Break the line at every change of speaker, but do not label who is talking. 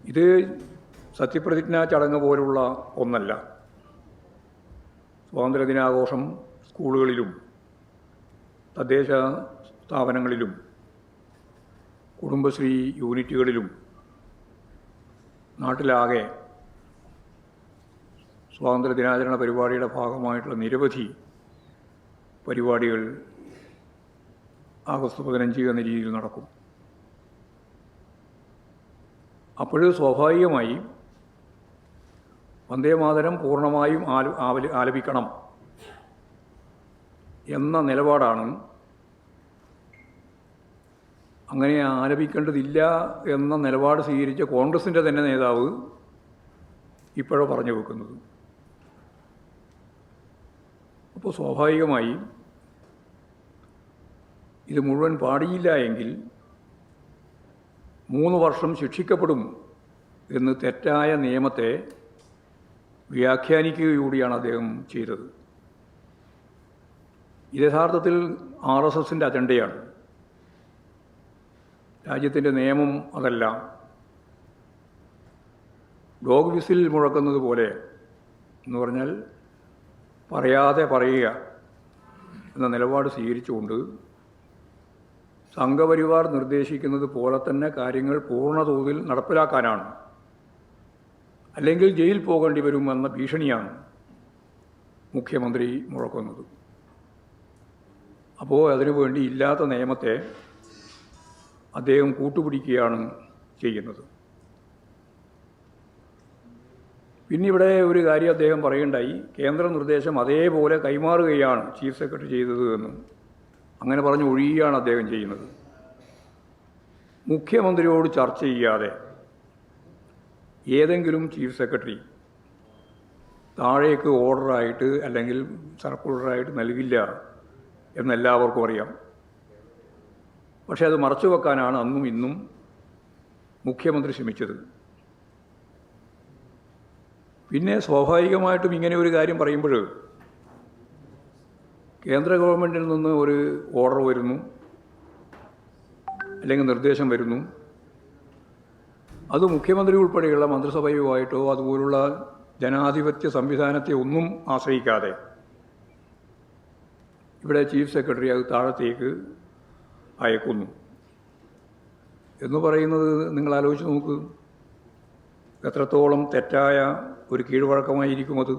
ഇത് സത്യപ്രതിജ്ഞാ ചടങ്ങ് പോലുള്ള ഒന്നല്ല. സ്വാതന്ത്ര്യദിനാഘോഷം സ്കൂളുകളിലും തദ്ദേശ സ്ഥാപനങ്ങളിലും കുടുംബശ്രീ യൂണിറ്റുകളിലും നാട്ടിലാകെ സ്വാതന്ത്ര്യദിനാചരണ പരിപാടിയുടെ ഭാഗമായിട്ടുള്ള നിരവധി പരിപാടികൾ ആഗസ്റ്റ് 15 എന്ന രീതിയിൽ നടക്കും. അപ്പോൾ സ്വാഭാവികമായി വന്ദേമാതരം പൂർണ്ണമായും ആലപിക്കണം എന്ന നിലപാടാണ്. അങ്ങനെ ആലപിക്കേണ്ടതില്ല എന്ന നിലപാട് സ്വീകരിച്ച കോൺഗ്രസിൻ്റെ തന്നെ നേതാവ് ഇപ്പോഴോ പറഞ്ഞു വെക്കുന്നത്. അപ്പോൾ സ്വാഭാവികമായി ഇത് മുഴുവൻ പാടിയില്ല എങ്കിൽ 3 വർഷം ശിക്ഷിക്കപ്പെടും എന്ന് തെറ്റായ നിയമത്തെ വ്യാഖ്യാനിക്കുകയൂടിയാണ് അദ്ദേഹം ചെയ്തത്. ഇത് യഥാർത്ഥത്തിൽ RSSൻ്റെ അജണ്ടയാണ്. രാജ്യത്തിൻ്റെ നിയമം അതല്ല. ഡോഗ് വിസിൽ മുഴക്കുന്നത് പോലെ എന്ന് പറഞ്ഞാൽ പറയാതെ പറയുക എന്ന നിലപാട് സ്വീകരിച്ചുകൊണ്ട് സംഘപരിവാർ നിർദ്ദേശിക്കുന്നത് പോലെ തന്നെ കാര്യങ്ങൾ പൂർണ്ണതോതിൽ നടപ്പിലാക്കാനാണ്. അല്ലെങ്കിൽ ജയിൽ പോകേണ്ടി വരുമെന്ന ഭീഷണിയാണ് മുഖ്യമന്ത്രി മുഴക്കുന്നത്. അപ്പോൾ അതിനുവേണ്ടി ഇല്ലാത്ത നിയമത്തെ അദ്ദേഹം കൂട്ടുപിടിക്കുകയാണ് ചെയ്യുന്നത്. പിന്നെ ഇവിടെ ഒരു കാര്യം അദ്ദേഹം പറയുണ്ടായി, കേന്ദ്ര നിർദ്ദേശം അതേപോലെ കൈമാറുകയാണ് ചീഫ് സെക്രട്ടറി ചെയ്തത് എന്ന്. അങ്ങനെ പറഞ്ഞ് ഒഴിയുകയാണ് അദ്ദേഹം ചെയ്യുന്നത്. മുഖ്യമന്ത്രിയോട് ചർച്ച ചെയ്യാതെ ഏതെങ്കിലും ചീഫ് സെക്രട്ടറി താഴേക്ക് ഓർഡറായിട്ട് അല്ലെങ്കിൽ സർക്കുലറായിട്ട് നൽകില്ല എന്നെല്ലാവർക്കും അറിയാം. പക്ഷേ അത് മറച്ചു വെക്കാനാണ് അന്നും ഇന്നും മുഖ്യമന്ത്രി ശ്രമിച്ചത്. പിന്നെ സ്വാഭാവികമായിട്ടും ഇങ്ങനെ ഒരു കാര്യം പറയുമ്പോൾ കേന്ദ്ര ഗവൺമെൻറ്റിൽ നിന്ന് ഒരു ഓർഡർ വരുന്നു, അല്ലെങ്കിൽ നിർദ്ദേശം വരുന്നു. അത് മുഖ്യമന്ത്രി ഉൾപ്പെടെയുള്ള മന്ത്രിസഭയുമായിട്ടോ അതുപോലുള്ള ജനാധിപത്യ സംവിധാനത്തെ ഒന്നും ആശ്രയിക്കാതെ ഇവിടെ ചീഫ് സെക്രട്ടറി അത് താഴത്തേക്ക് അയക്കുന്നു എന്ന് പറയുന്നത് നിങ്ങൾ ആലോചിച്ച് നോക്ക്. എത്രത്തോളം തെറ്റായ ഒരു കീഴ്വഴക്കമായിരിക്കും അത്.